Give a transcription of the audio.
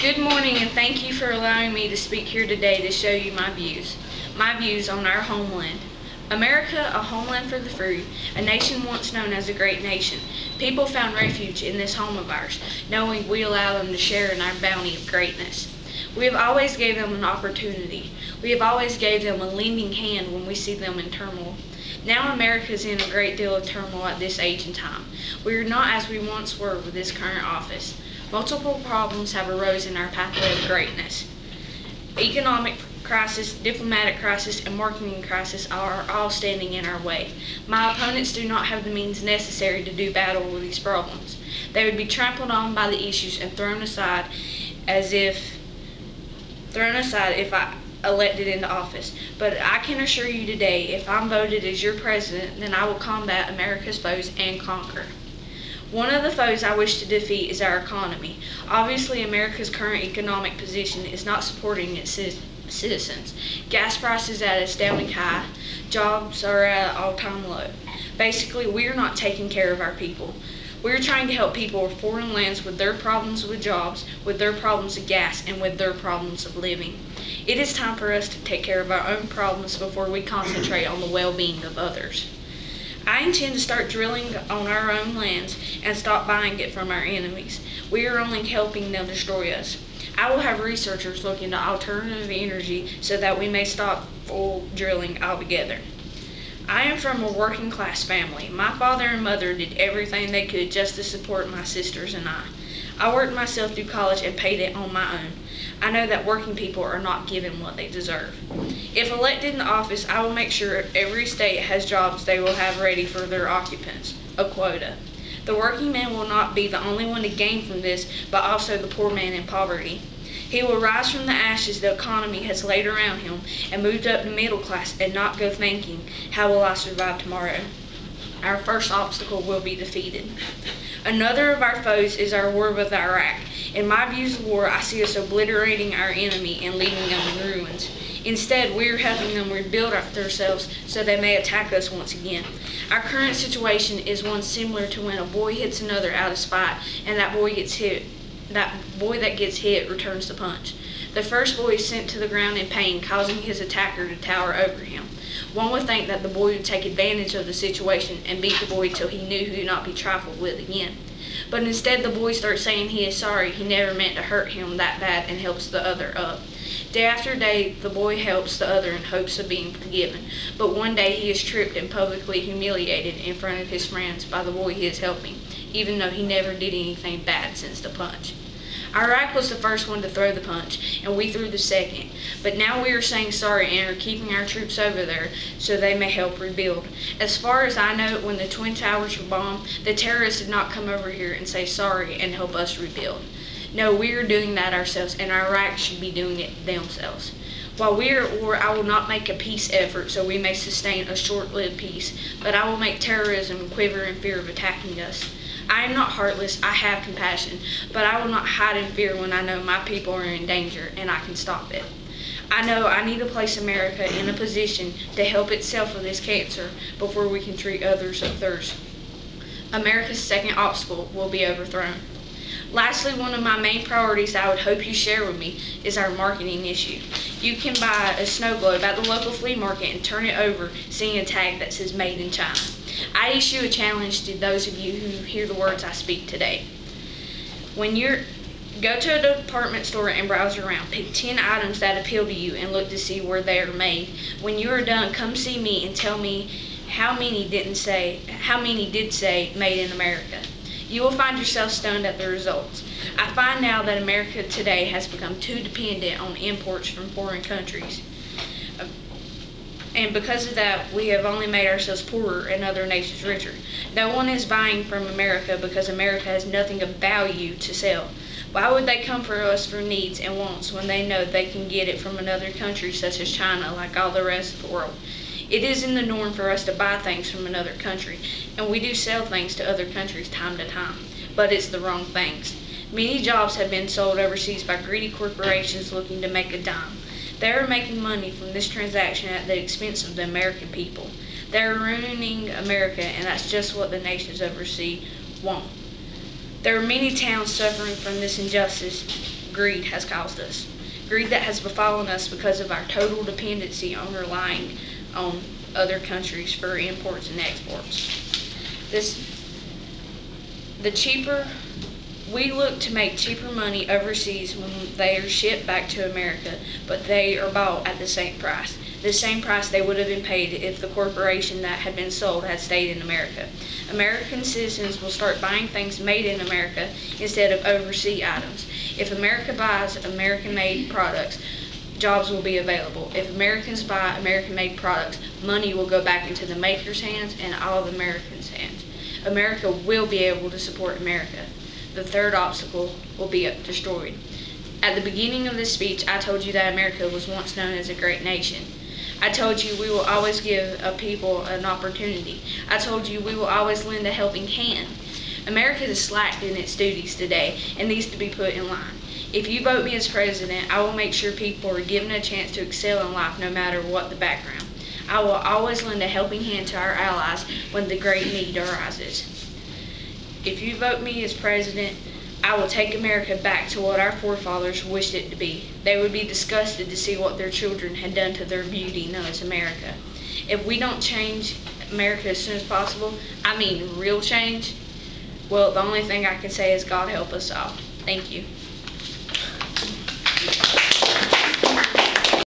Good morning, and thank you for allowing me to speak here today to show you my views on our homeland. America, a homeland for the free, a nation once known as a great nation. People found refuge in this home of ours, knowing we allow them to share in our bounty of greatness. We have always gave them an opportunity. We have always gave them a lending hand when we see them in turmoil. Now America is in a great deal of turmoil at this age and time. We are not as we once were with this current office. Multiple problems have arose in our pathway of greatness. Economic crisis, diplomatic crisis, and marketing crisis are all standing in our way. My opponents do not have the means necessary to do battle with these problems. They would be trampled on by the issues and thrown aside if I elected into office. But I can assure you today, if I'm voted as your president, then I will combat America's foes and conquer. One of the foes I wish to defeat is our economy. Obviously, America's current economic position is not supporting its citizens. Gas prices at an astounding high. Jobs are at an all-time low. Basically, we are not taking care of our people. We are trying to help people of foreign lands with their problems with jobs, with their problems of gas, and with their problems of living. It is time for us to take care of our own problems before we concentrate on the well-being of others. I intend to start drilling on our own lands and stop buying it from our enemies. We are only helping them destroy us. I will have researchers look into alternative energy so that we may stop oil drilling altogether. I am from a working class family. My father and mother did everything they could just to support my sisters and I. I worked myself through college and paid it on my own. I know that working people are not given what they deserve. If elected in office, I will make sure every state has jobs they will have ready for their occupants, a quota. The working man will not be the only one to gain from this, but also the poor man in poverty. He will rise from the ashes the economy has laid around him and moved up to middle class and not go thinking, how will I survive tomorrow? Our first obstacle will be defeated. Another of our foes is our war with Iraq. In my views of war, I see us obliterating our enemy and leaving them in ruins. Instead, we are helping them rebuild themselves so they may attack us once again. Our current situation is one similar to when a boy hits another out of spite, and that boy that gets hit returns the punch. The first boy is sent to the ground in pain, causing his attacker to tower over him. One would think that the boy would take advantage of the situation and beat the boy till he knew he would not be trifled with again. But instead the boy starts saying he is sorry, he never meant to hurt him that bad, and helps the other up. Day after day, the boy helps the other in hopes of being forgiven. But one day he is tripped and publicly humiliated in front of his friends by the boy he is helping, even though he never did anything bad since the punch. Iraq was the first one to throw the punch, and we threw the second. But now we are saying sorry and are keeping our troops over there so they may help rebuild. As far as I know, when the Twin Towers were bombed, the terrorists did not come over here and say sorry and help us rebuild. No, we are doing that ourselves, and Iraq should be doing it themselves. While we are at war, I will not make a peace effort so we may sustain a short-lived peace, but I will make terrorism quiver in fear of attacking us. I am not heartless, I have compassion, but I will not hide in fear when I know my people are in danger and I can stop it. I know I need to place America in a position to help itself with this cancer before we can treat others of theirs. America's second obstacle will be overthrown. Lastly, one of my main priorities I would hope you share with me is our marketing issue. You can buy a snow globe at the local flea market and turn it over, seeing a tag that says Made in China. I issue a challenge to those of you who hear the words I speak today. Go to a department store and browse around. Pick 10 items that appeal to you and look to see where they are made. When you are done, come see me and tell me how many did say Made in America. You will find yourself stunned at the results. I find now that America today has become too dependent on imports from foreign countries. And because of that, we have only made ourselves poorer and other nations richer. No one is buying from America because America has nothing of value to sell. Why would they come for us for needs and wants when they know they can get it from another country such as China, like all the rest of the world? It is in the norm for us to buy things from another country, and we do sell things to other countries time to time, but it's the wrong things. Many jobs have been sold overseas by greedy corporations looking to make a dime. They are making money from this transaction at the expense of the American people. They are ruining America, and that's just what the nations overseas want. There are many towns suffering from this injustice. greed has caused us. Greed that has befallen us because of our total dependency on relying on other countries for imports and exports. We look to make cheaper money overseas when they are shipped back to America, but they are bought at the same price they would have been paid if the corporation that had been sold had stayed in America. American citizens will start buying things made in America instead of overseas items. If America buys American-made products, jobs will be available. If Americans buy American-made products, money will go back into the maker's hands and all of Americans' hands. America will be able to support America. The third obstacle will be destroyed. At the beginning of this speech, I told you that America was once known as a great nation. I told you we will always give a people an opportunity. I told you we will always lend a helping hand. America is slacked in its duties today and needs to be put in line. If you vote me as president, I will make sure people are given a chance to excel in life no matter what the background. I will always lend a helping hand to our allies when the great need arises. If you vote me as president, I will take America back to what our forefathers wished it to be. They would be disgusted to see what their children had done to their beauty known as America. If we don't change America as soon as possible, I mean real change, well, the only thing I can say is God help us all. Thank you.